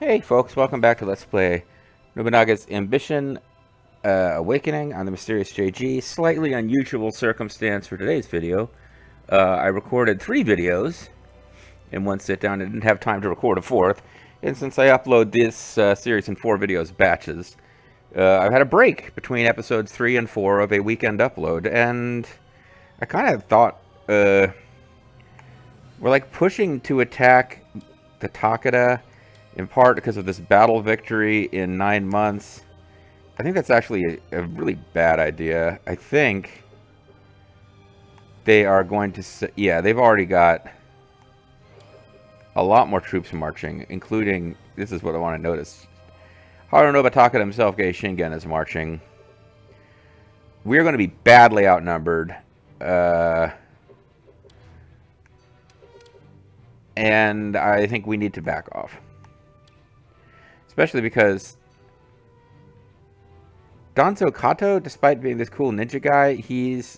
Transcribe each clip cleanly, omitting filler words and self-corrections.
Hey folks, welcome back to Let's Play Nobunaga's Ambition Awakening on the Mysterious JG. Slightly unusual circumstance for today's video. I recorded 3 videos in one sit-down and didn't have time to record a 4th. And since I upload this series in 4 videos batches, I've had a break between episodes 3 and 4 of a weekend upload. And I kind of thought we're like pushing to attack the Takeda in part because of this battle victory in 9 months. I think that's actually a really bad idea. I think they are going to... Yeah, they've already got a lot more troops marching, including... This is what I want to notice. Harunobu Takeda himself, Gei Shingen, is marching. We're going to be badly outnumbered. And I think we need to back off. Especially because Danzo Kato, despite being this cool ninja guy, he's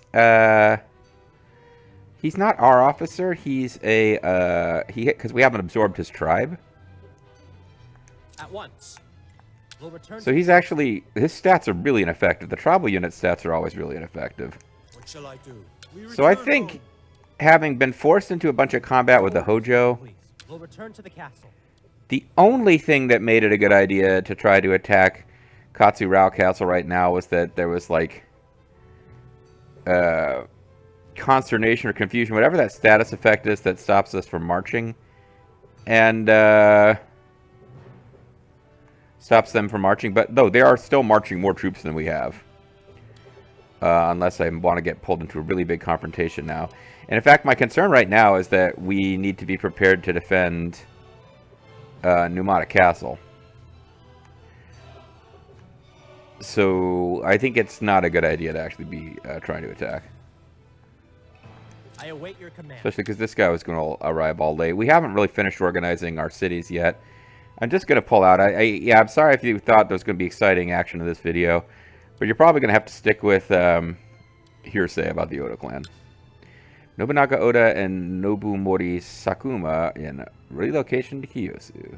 not our officer. He's because we haven't absorbed his tribe. At once. We'll return. So he's actually, his stats are really ineffective. The tribal unit stats are always really ineffective. What shall I do? So I think, having been forced into a bunch of combat with the Hojo, we'll return to the castle. The only thing that made it a good idea to try to attack Katsurao Castle right now was that there was, like, consternation or confusion, whatever that status effect is that stops us from marching, and stops them from marching. But, no, they are still marching more troops than we have, unless I want to get pulled into a really big confrontation now. And, in fact, my concern right now is that we need to be prepared to defend... Numata Castle. So I think it's not a good idea to actually be trying to attack. I await your command. Especially because this guy was going to arrive all late. We haven't really finished organizing our cities yet. I'm just going to pull out. Yeah, I'm sorry if you thought there was going to be exciting action in this video, but you're probably going to have to stick with hearsay about the Oda clan. Nobunaga Oda and Nobumori Sakuma in relocation to Kiyosu.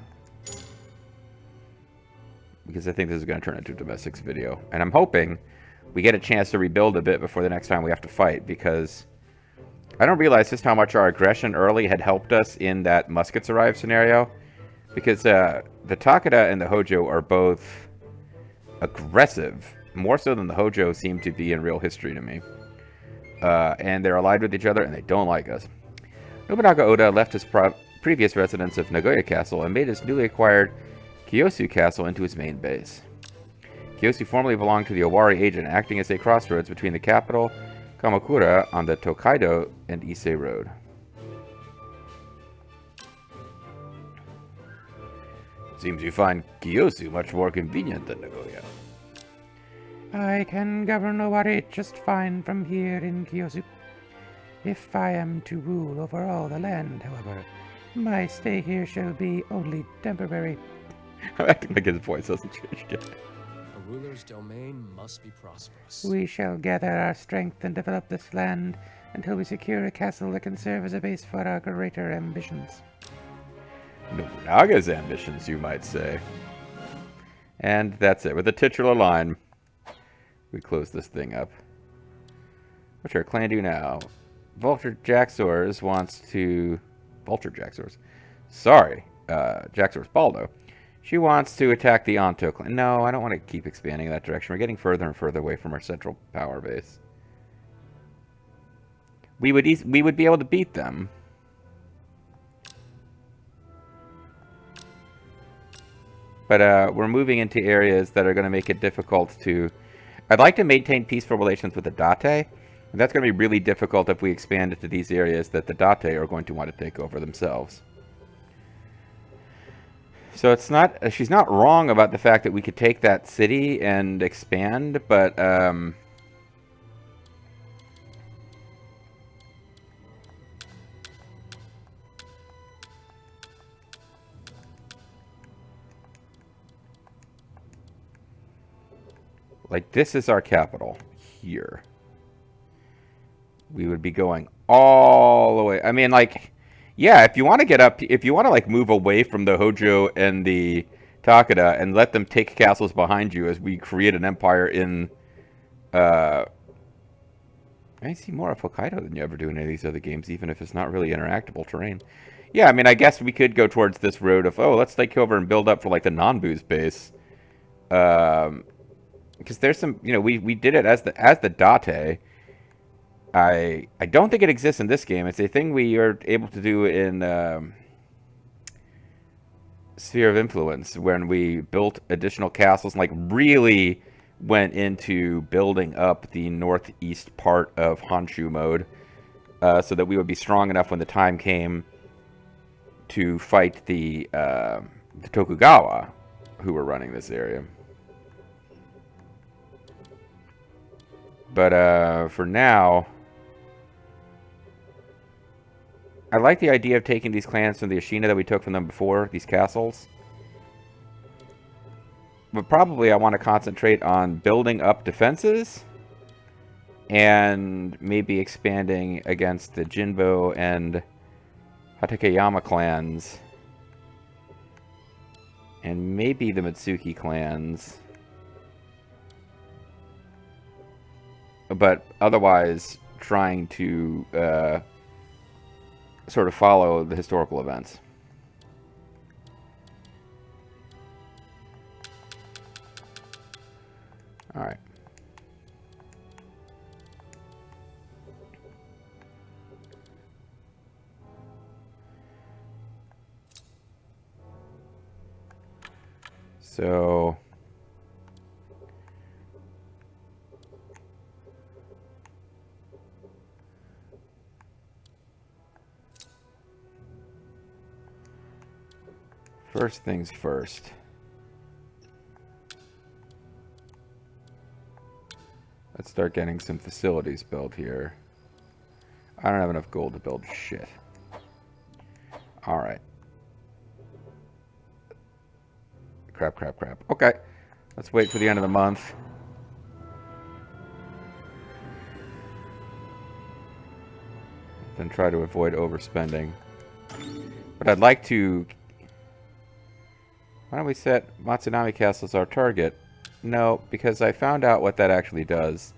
Because I think this is going to turn into a domestics video. And I'm hoping we get a chance to rebuild a bit before the next time we have to fight. Because I don't realize just how much our aggression early had helped us in that muskets arrive scenario. Because the Takeda and the Hojo are both aggressive. More so than the Hojo seem to be in real history to me. And they're allied with each other, and they don't like us. Nobunaga Oda left his previous residence of Nagoya Castle and made his newly acquired Kiyosu Castle into his main base. Kiyosu formerly belonged to the Owari agent, acting as a crossroads between the capital, Kamakura, on the Tokaido and Ise Road. Seems you find Kiyosu much more convenient than Nagoya. I can govern Owari just fine from here in Kiyosu. If I am to rule over all the land, however, my stay here shall be only temporary. I'm acting like his voice hasn't changed yet. A ruler's domain must be prosperous. We shall gather our strength and develop this land until we secure a castle that can serve as a base for our greater ambitions. Nobunaga's ambitions, you might say. And that's it. With the titular line, we close this thing up. What's our clan do now? Vulture Jaxors wants to... Vulture Jaxors? Sorry. Jaxors Baldo. She wants to attack the Anto clan. No, I don't want to keep expanding in that direction. We're getting further and further away from our central power base. We would be able to beat them. But we're moving into areas that are going to make it difficult to... I'd like to maintain peaceful relations with the Date. And that's going to be really difficult if we expand into these areas that the Date are going to want to take over themselves. So it's not... she's not wrong about the fact that we could take that city and expand, but... like, this is our capital. Here. We would be going all the way... I mean, like... Yeah, if you want to get up... If you want to, like, move away from the Hojo and the Takeda and let them take castles behind you as we create an empire in. I see more of Hokkaido than you ever do in any of these other games, even if it's not really interactable terrain. Yeah, I mean, I guess we could go towards this road of, oh, let's take over and build up for like the non-booze base. Because there's some, we did it as the Date. I don't think it exists in this game. It's a thing we are able to do in Sphere of Influence when we built additional castles and like really went into building up the northeast part of Honshu mode so that we would be strong enough when the time came to fight the Tokugawa who were running this area. But for now, I like the idea of taking these clans from the Ashina that we took from them before, these castles. But probably I want to concentrate on building up defenses and maybe expanding against the Jinbo and Hatakeyama clans and maybe the Mitsuki clans. But otherwise trying to sort of follow the historical events. All right. So first things first. Let's start getting some facilities built here. I don't have enough gold to build shit. Alright. Crap. Okay. Let's wait for the end of the month. Then try to avoid overspending. But I'd like to... Why don't we set Matsunami Castle as our target? No, because I found out what that actually does.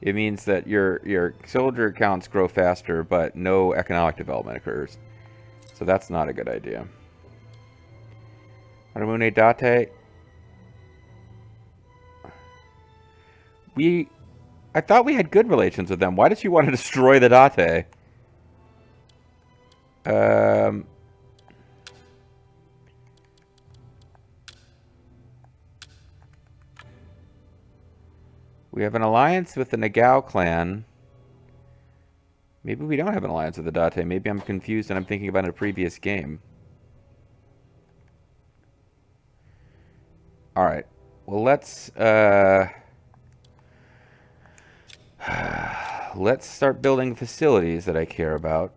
It means that your soldier counts grow faster, but no economic development occurs. So that's not a good idea. Haramune Date. I thought we had good relations with them. Why did you want to destroy the Date? We have an alliance with the Nagao clan. Maybe we don't have an alliance with the Date. Maybe I'm confused and I'm thinking about a previous game. Alright. Well, let's start building facilities that I care about.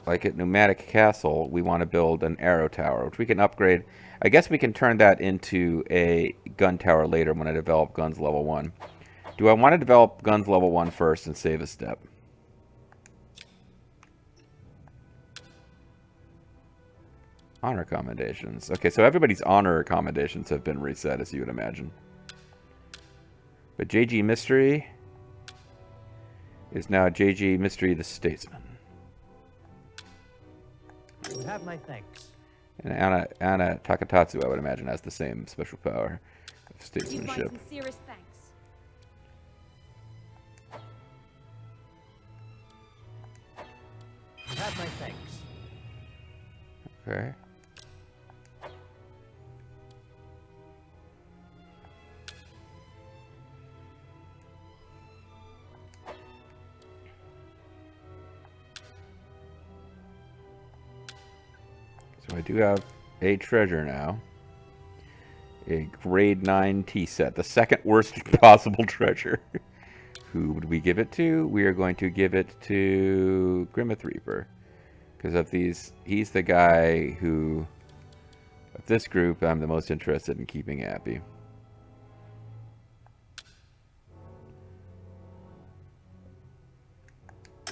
Like at Pneumatic Castle, we want to build an arrow tower, which we can upgrade. I guess we can turn that into a gun tower later when I develop guns level 1. Do I want to develop guns level 1 first and save a step? Honor commendations. Okay, so everybody's honor commendations have been reset, as you would imagine. But JG Mystery is now JG Mystery the Statesman. You have my thanks. And Anna Takatatsu, I would imagine, has the same special power of statesmanship. My sincerest thanks. You have my thanks. Okay. So I do have a treasure now. A grade 9 tea set. The second worst possible treasure. Who would we give it to? We are going to give it to Grimmeth Reaper. Because of these, he's the guy who, of this group, I'm the most interested in keeping happy.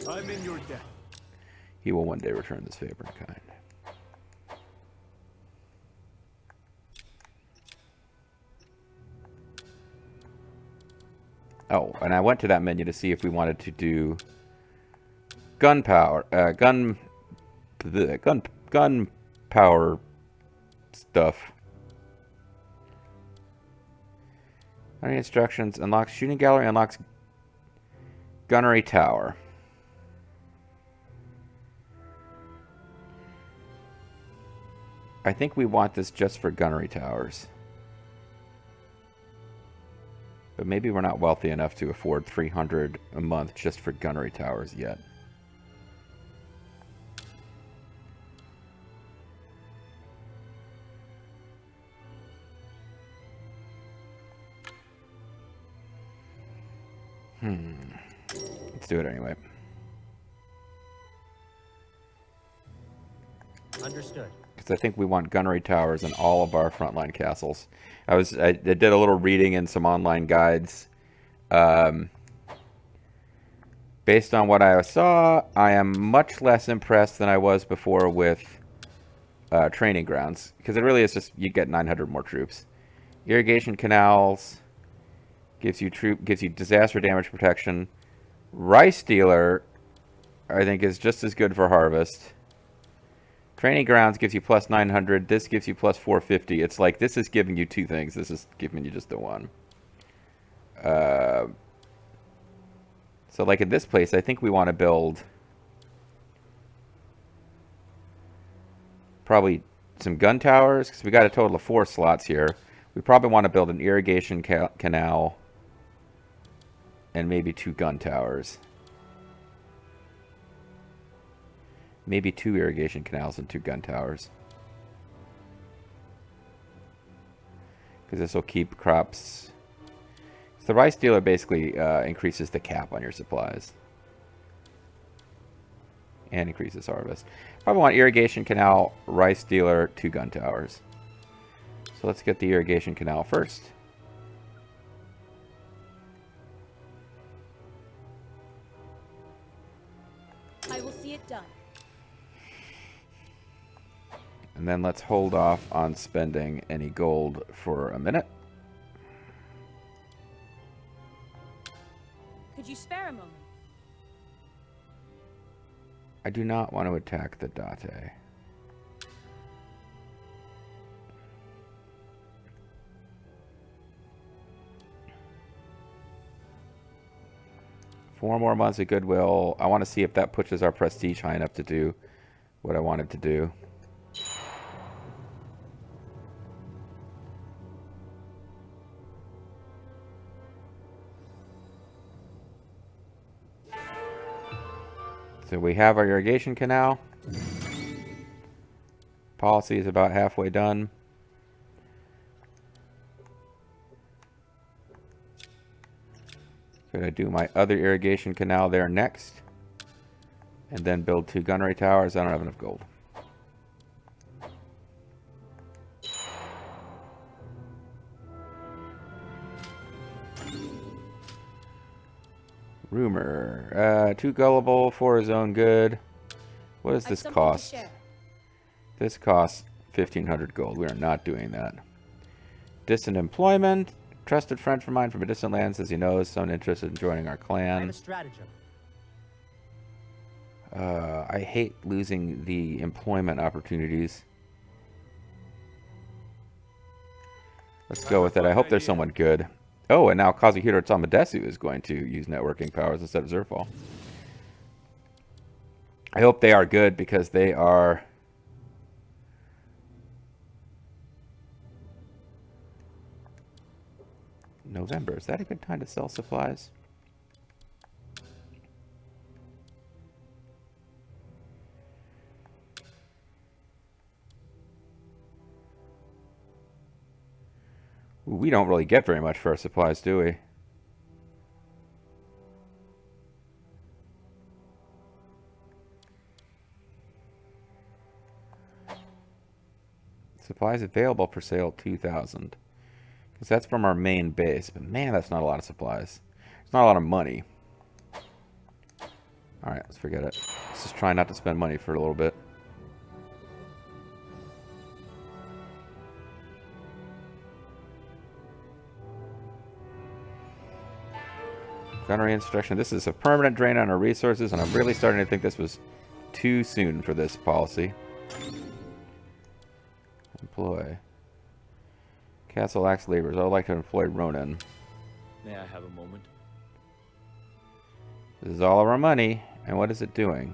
I'm in your debt. He will one day return this favor in kind. Oh, and I went to that menu to see if we wanted to do gun power stuff. Any instructions? Unlocks shooting gallery. Unlocks gunnery tower. I think we want this just for gunnery towers. But maybe we're not wealthy enough to afford 300 a month just for gunnery towers yet. Let's do it anyway. Understood. Because I think we want gunnery towers in all of our frontline castles. I did a little reading in some online guides. Based on what I saw, I am much less impressed than I was before with training grounds. Because it really is just, you get 900 more troops. Irrigation canals gives you disaster damage protection. Rice dealer, I think, is just as good for harvest. Training grounds gives you plus 900. This gives you plus 450. It's like, this is giving you two things. This is giving you just the one. So like in this place, I think we want to build probably some gun towers, because we got a total of 4 slots here. We probably want to build an irrigation canal and maybe 2 gun towers. Maybe 2 irrigation canals and 2 gun towers. Because this will keep crops. So the rice dealer basically increases the cap on your supplies. And increases harvest. Probably want irrigation canal, rice dealer, 2 gun towers. So let's get the irrigation canal first. I will see it done. And then let's hold off on spending any gold for a minute. Could you spare a moment? I do not want to attack the Date. Four more months of goodwill. I want to see if that pushes our prestige high enough to do what I wanted to do. So we have our irrigation canal. Policy is about halfway done. Could I do my other irrigation canal there next? And then build 2 gunnery towers? I don't have enough gold. Rumor. 2 gullible, 4 is own good. What does this cost? This costs 1,500 gold. We are not doing that. Distant employment. Trusted friend of mine from a distant land says he knows someone interested in joining our I have clan. a stratagem. I hate losing the employment opportunities. Let's go with it. I hope there's someone good. Oh, and now Kazuhiro Tamadesu is going to use networking powers instead of Zerfall. I hope they are good because they are... November. Is that a good time to sell supplies? Ooh, we don't really get very much for our supplies, do we? Supplies available for sale, 2,000. Because that's from our main base. But man, that's not a lot of supplies. It's not a lot of money. Alright, let's forget it. Let's just try not to spend money for a little bit. Gunnery instruction. This is a permanent drain on our resources, and I'm really starting to think this was too soon for this policy. Employ. Castle Axe laborers. I would like to employ Ronin. May I have a moment? This is all of our money, and what is it doing?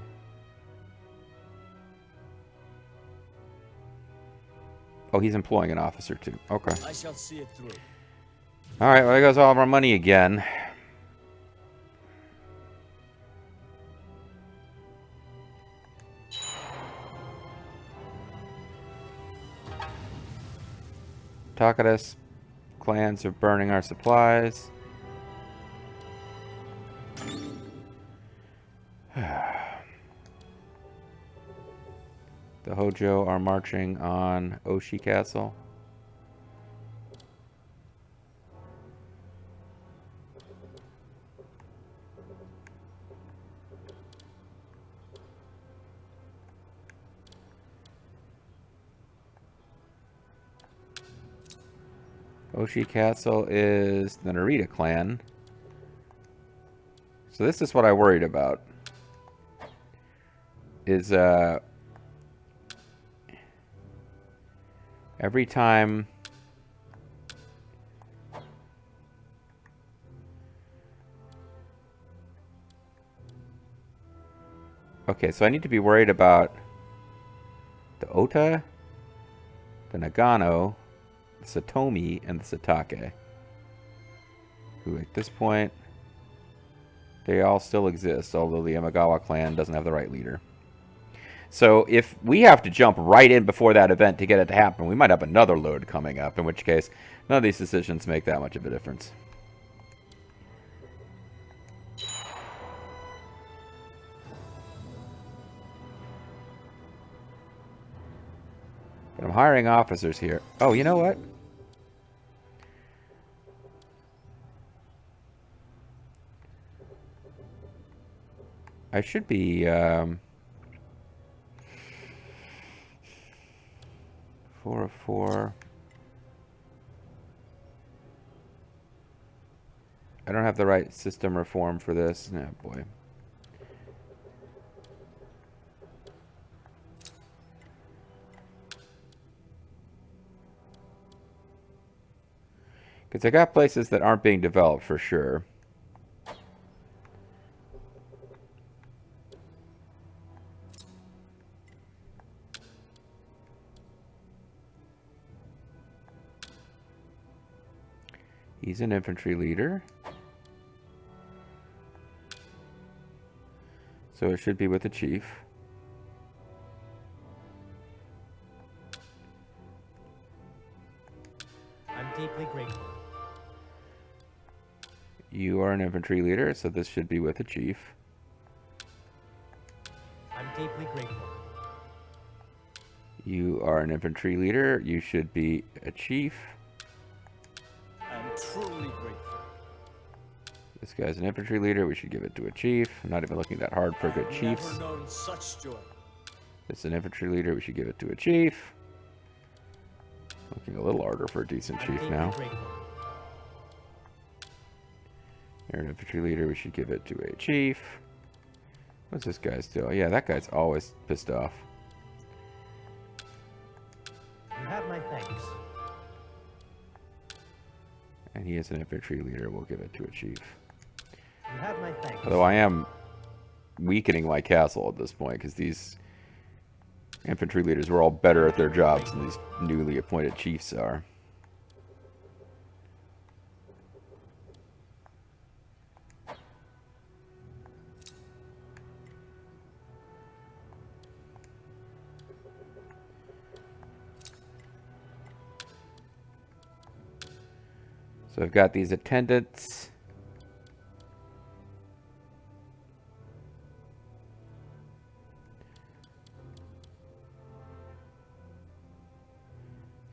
Oh, he's employing an officer too. Okay. I shall see it through. Alright, well there goes all of our money again. Takada's clans are burning our supplies. The Hojo are marching on Oshi Castle. Oshi Castle is the Narita clan. So this is what I worried about. Is every time okay, so I need to be worried about the Ota, the Nagano, the Satomi, and the Satake, who at this point they all still exist, although the Yamagawa clan doesn't have the right leader. So if we have to jump right in before that event to get it to happen, we might have another load coming up, in which case none of these decisions make that much of a difference. But I'm hiring officers here. Oh, you know what? I should be 4 of 4. I don't have the right system reform for this. Oh boy. Because I got places that aren't being developed for sure. He's an infantry leader. So it should be with the chief. I'm deeply grateful. You are an infantry leader, so this should be with the chief. I'm deeply grateful. You are an infantry leader. You should be a chief. I'm truly grateful. This guy's an infantry leader. We should give it to a chief. I'm not even looking that hard for good chiefs. Never known such joy. This is an infantry leader. We should give it to a chief. Looking a little harder for a decent I'm chief deeply now. grateful. You're an infantry leader. We should give it to a chief. What's this guy's doing? Yeah, that guy's always pissed off. You have my thanks. And he is an infantry leader. We'll give it to a chief. You have my thanks. Although I am weakening my castle at this point, because these infantry leaders were all better at their jobs than these newly appointed chiefs are. So I've got these attendants.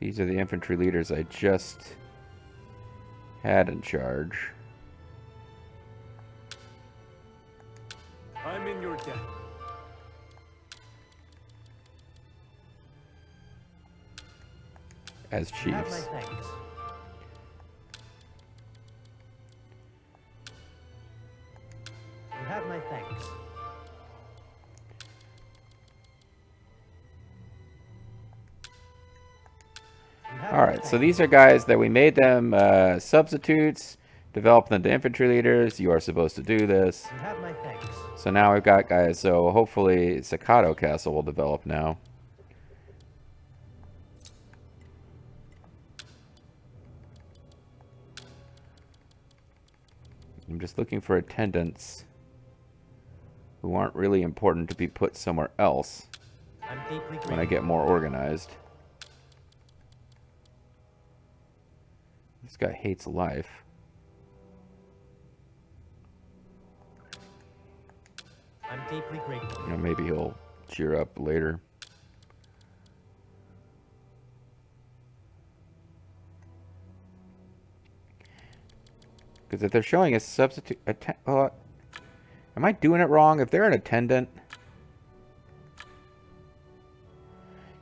These are the infantry leaders I just had in charge. I'm in your debt. As You have my chiefs. thanks. have All my right, so thanks. these are guys that we made them substitutes, developed them to infantry leaders. You are supposed to do this. You have my thanks. So now we've got guys. So hopefully Staccato Castle will develop now. I'm just looking for attendants who aren't really important to be put somewhere else I'm deeply grateful. when I get more organized. This guy hates life. I'm deeply grateful. You know, maybe he'll cheer up later. Because if they're showing a substitute... am I doing it wrong? If they're an attendant...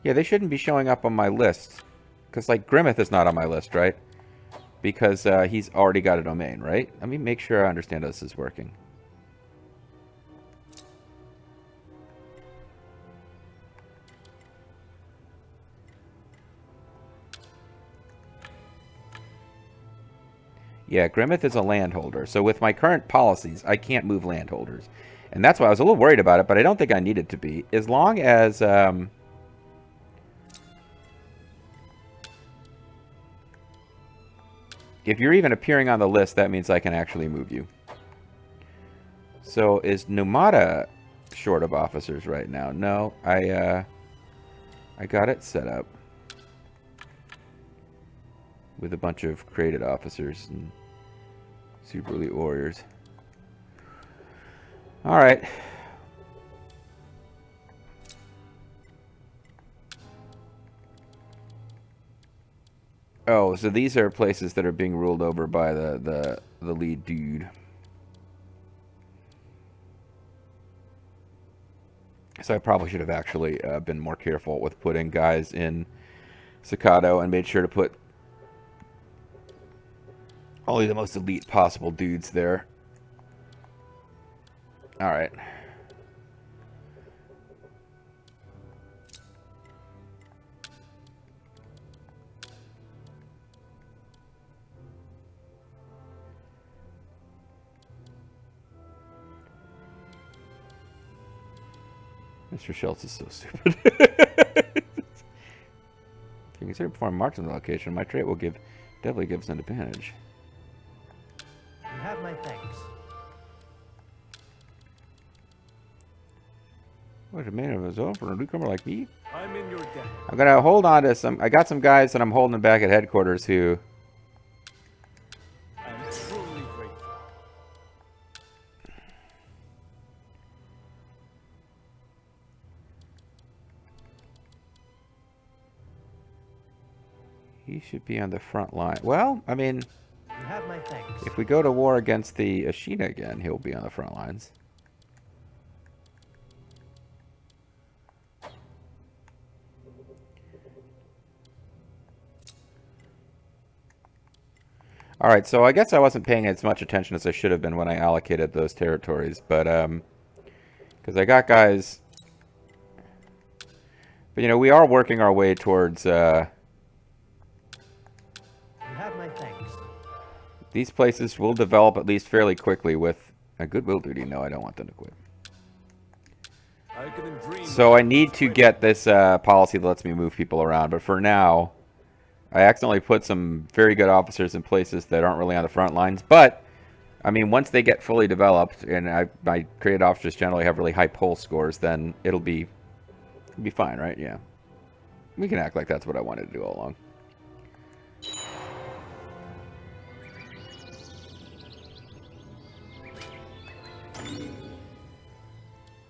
Yeah, they shouldn't be showing up on my list. Because, like, Grimmeth is not on my list, right? Because he's already got a domain, right? Let me make sure I understand how this is working. Yeah, Grimmeth is a landholder. So with my current policies, I can't move landholders. And that's why I was a little worried about it, but I don't think I need it to be. As long as... if you're even appearing on the list, that means I can actually move you. So is Numata short of officers right now? No, I got it set up with a bunch of created officers and super elite warriors. All right. Oh, so these are places that are being ruled over by the lead dude. So I probably should have actually been more careful with putting guys in Staccato and made sure to put only the most elite possible dudes there. All right. Mr. Schultz is so stupid. If you consider performing marks on the location, my trait will definitely gives an advantage. You have my thanks. What a man of his own for a newcomer like me? I'm in your debt. I'm gonna hold on to some. I got some guys that I'm holding back at headquarters who. I'm truly grateful. He should be on the front line. Well, I mean, You have my thanks. if we go to war against the Ashina again, he'll be on the front lines. All right, so I guess I wasn't paying as much attention as I should have been when I allocated those territories, but because I got guys, but you know, we are working our way towards You have my thanks. these places will develop at least fairly quickly with a goodwill duty. No, I don't want them to quit. I couldn't dream So of I need to get this policy that lets me move people around, but for now, I accidentally put some very good officers in places that aren't really on the front lines. But, I mean, once they get fully developed, and my created officers generally have really high poll scores, then it'll be fine, right? Yeah. We can act like that's what I wanted to do all along.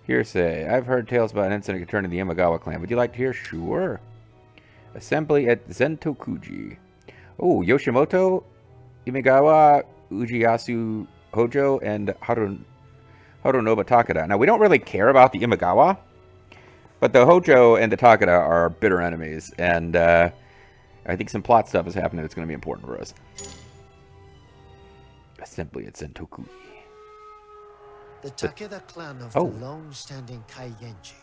Hearsay. I've heard tales about an incident concerning the Imagawa clan. Would you like to hear? Sure. Assembly at Zentokuji. Oh, Yoshimoto, Imagawa, Ujiyasu Hojo, and Harunobu Takada. Now, we don't really care about the Imagawa, but the Hojo and the Takada are bitter enemies, and I think some plot stuff is happening that's going to be important for us. Assembly at Zentokuji. The Takeda clan of Oh. the long-standing Kaigenji,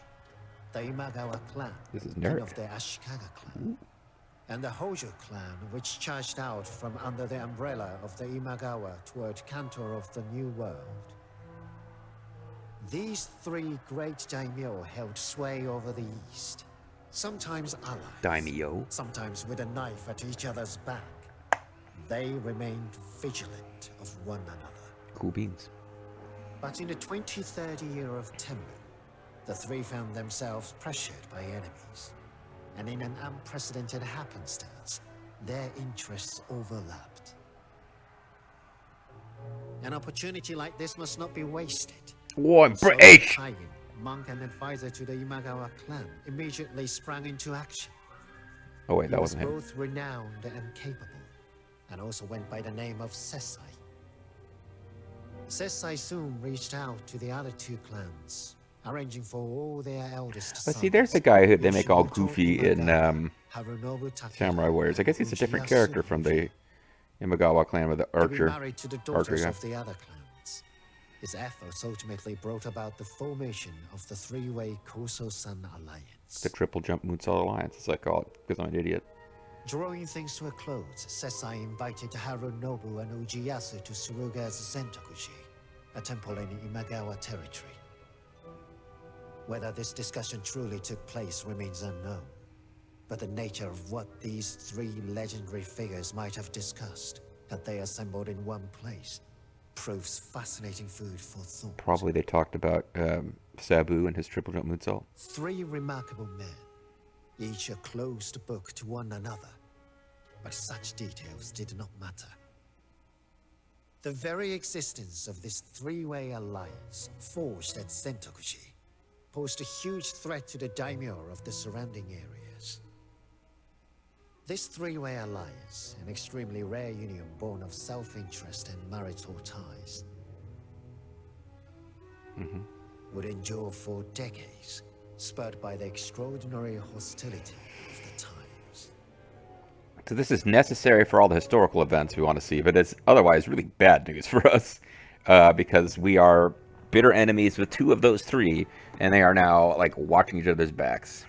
the Imagawa clan, This is and nerd. of the Ashikaga clan. and the Hojo clan, which charged out from under the umbrella of the Imagawa toward Kanto of the New World. These three great daimyo held sway over the East, sometimes allies, Daimyo. sometimes with a knife at each other's back. They remained vigilant of one another. Cool beans. But in the 20-30 year of Tenmu, the three found themselves pressured by enemies. And in an unprecedented happenstance, their interests overlapped. An opportunity like this must not be wasted. One So British. Kaiin, monk and advisor to the Imagawa clan, immediately sprang into action. Oh wait, He that was wasn't him. both renowned and capable, and also went by the name of Sessai. Sessai soon reached out to the other two clans, arranging for all their eldest sons. Let's see, there's the guy who they make all Yoshimoto goofy in Imagawa, Harunobu Takeda, Samurai Warriors. I guess he's a different Uchiyasu character from the Imagawa clan with the to be archer. married to the Archer daughters guy. of the other clans. His efforts ultimately brought about the formation of the three-way Koso-san alliance. The triple jump moonsault alliance, as I call it, because I'm an idiot. Drawing things to a close, Sessai invited Harunobu and Uchiyasu to Suruga's Zentokuji, a temple in Imagawa territory. Whether this discussion truly took place remains unknown, but the nature of what these three legendary figures might have discussed, had they assembled in one place, proves fascinating food for thought. Probably they talked about Sabu and his triple jump moonsault. Three remarkable men, each a closed book to one another, but such details did not matter. The very existence of this three-way alliance, forged at Zentokuji, posed a huge threat to the daimyo of the surrounding areas. This three-way alliance, an extremely rare union born of self-interest and marital ties, would endure for decades, spurred by the extraordinary hostility of the times. So this is necessary for all the historical events we want to see, but it's otherwise really bad news for us because we are bitter enemies with two of those three, and they are now like watching each other's backs.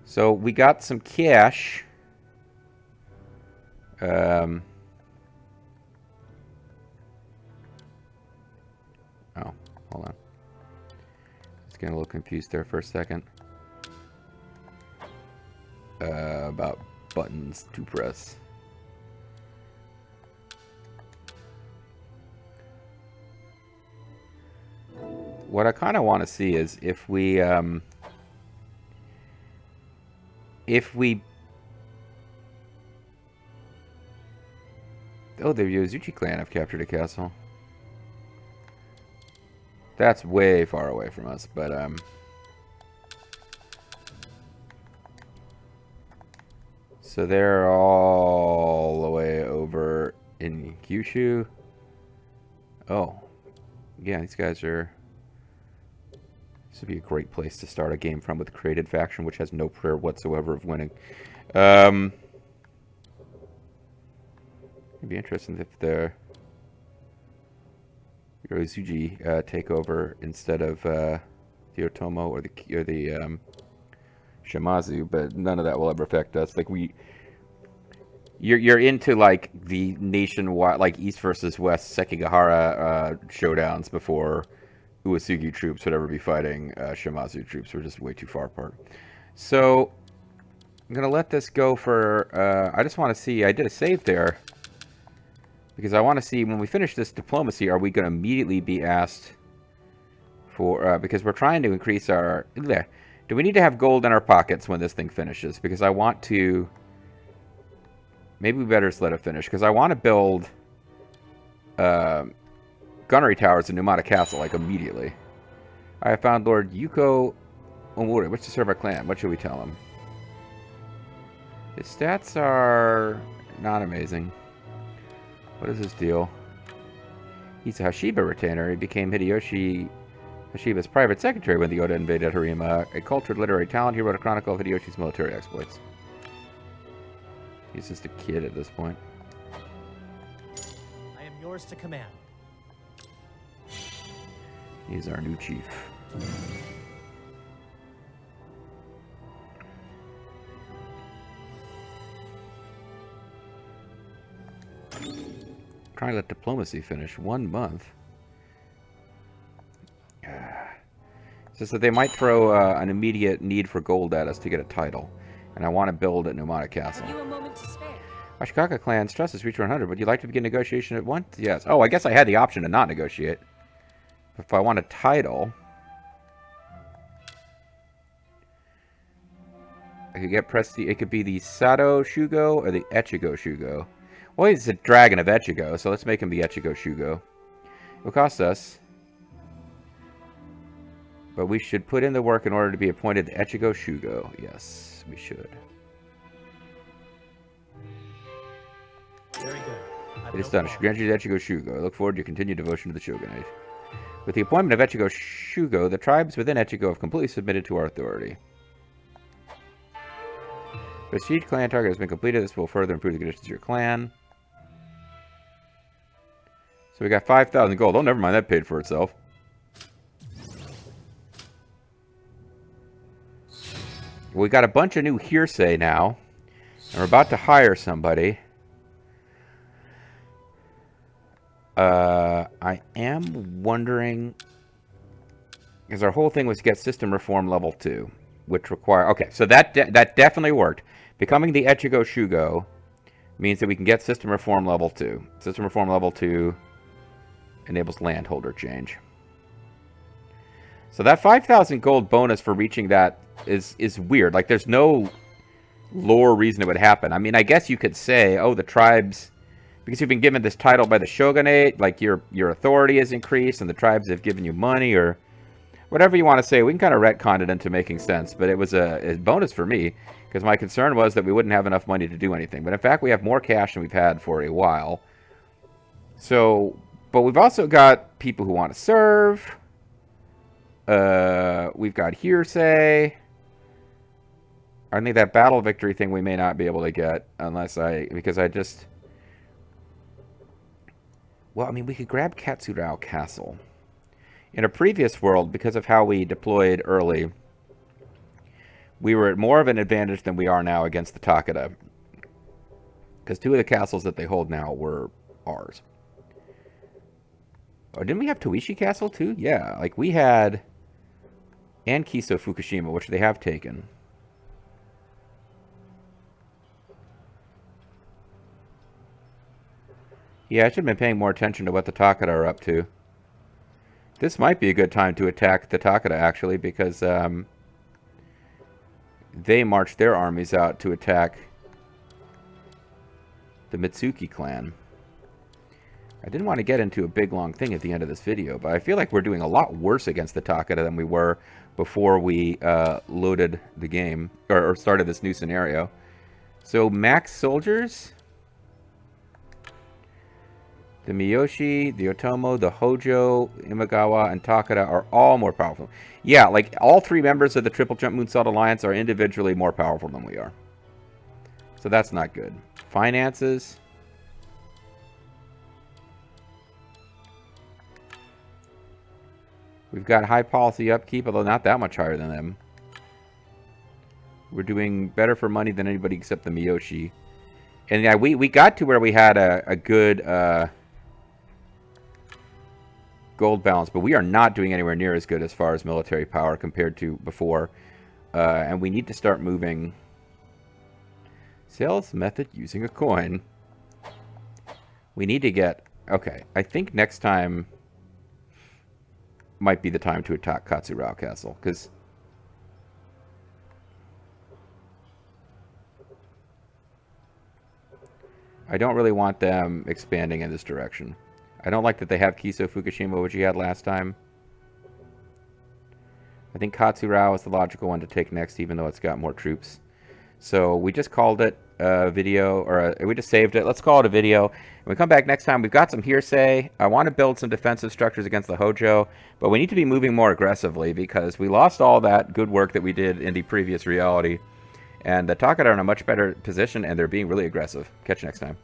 So we got some cash. Oh, hold on. Just getting a little confused there for a second. About buttons to press. What I kind of want to see is if we oh, the Yozuchi clan have captured a castle. That's way far away from us, but so they're all the way over in Kyushu. Oh, yeah, these guys are. This would be a great place to start a game from with a created faction, which has no prayer whatsoever of winning. It'd be interesting if the Yoruzuji take over instead of the Otomo or the Shimazu, but none of that will ever affect us. Like you're into like the nationwide, like East versus West Sekigahara showdowns before Uesugi troops would ever be fighting Shimazu troops. We're just way too far apart. So I'm gonna let this go for. I just want to see. I did a save there because I want to see when we finish this diplomacy. Are we going to immediately be asked for? Because we're trying to increase our. Do we need to have gold in our pockets when this thing finishes? Because I want to. Maybe we better just let it finish because I want to build gunnery towers in Numata Castle like immediately. I have found Lord Yuko Omori. What's to serve our clan? What should we tell him? His stats are not amazing. What is his deal? He's a Hashiba retainer. He became Hideyoshi Hashiba's private secretary when the Oda invaded Harima. A cultured literary talent, he wrote a chronicle of Hideyoshi's military exploits. He's just a kid at this point. I am yours to command. He's our new chief. Trying to let diplomacy finish. 1 month. It's just that they might throw an immediate need for gold at us to get a title. And I want to build at Nobunaga Castle. Have you a moment to spare? Ashikaga clan's trust has reached 100. Would you like to begin negotiation at once? Yes. Oh, I guess I had the option to not negotiate. If I want a title, I could get prestige. It could be the Sato Shugo or the Echigo Shugo. Well, he's a dragon of Echigo, so let's make him the Echigo Shugo. It will cost us, but we should put in the work in order to be appointed the Echigo Shugo. Yes, we should. Very good. It is done. I should grant you the Echigo Shugo. I look forward to your continued devotion to the shogunate. With the appointment of Echigo Shugo, the tribes within Echigo have completely submitted to our authority. Prestige clan target has been completed. This will further improve the conditions of your clan. So we got 5,000 gold. Oh, never mind. That paid for itself. We got a bunch of new hearsay now. And we're about to hire somebody. I am wondering, because our whole thing was to get system reform level 2, which require, okay, so that definitely worked. Becoming the Echigo Shugo means that we can get system reform level 2. System reform level 2 enables landholder change. So that 5,000 gold bonus for reaching that is weird. Like, there's no lore reason it would happen. I mean, I guess you could say, oh, the tribes, because you've been given this title by the shogunate, like your authority has increased and the tribes have given you money, or whatever you want to say. We can kind of retcon it into making sense, but it was a bonus for me, because my concern was that we wouldn't have enough money to do anything. But in fact, we have more cash than we've had for a while. So, but we've also got people who want to serve. We've got hearsay. I think that battle victory thing we may not be able to get unless because I just... Well, I mean, we could grab Katsurao Castle. In a previous world, because of how we deployed early, we were at more of an advantage than we are now against the Takeda. Because 2 of the castles that they hold now were ours. Oh, didn't we have Toishi Castle too? Yeah, like we had... And Kiso Fukushima, which they have taken. Yeah, I should have been paying more attention to what the Takeda are up to. This might be a good time to attack the Takeda, actually, because they marched their armies out to attack the Mitsuki clan. I didn't want to get into a big, long thing at the end of this video, but I feel like we're doing a lot worse against the Takeda than we were before we loaded the game, or started this new scenario. So, max soldiers... The Miyoshi, the Otomo, the Hojo, Imagawa, and Takeda are all more powerful. Yeah, like, all 3 members of the Triple Jump Moonsault Alliance are individually more powerful than we are. So that's not good. Finances. We've got high policy upkeep, although not that much higher than them. We're doing better for money than anybody except the Miyoshi. And yeah, we got to where we had a good... gold balance, but we are not doing anywhere near as good as far as military power compared to before. And we need to start moving. Sales method using a coin. We need to get... Okay, I think next time might be the time to attack Katsurao Castle, because I don't really want them expanding in this direction. I don't like that they have Kiso Fukushima, which you had last time. I think Katsurao is the logical one to take next, even though it's got more troops. So we just called it a video, or we just saved it. Let's call it a video. When we come back next time, we've got some hearsay. I want to build some defensive structures against the Hojo, but we need to be moving more aggressively because we lost all that good work that we did in the previous reality. And the Takeda are in a much better position, and they're being really aggressive. Catch you next time.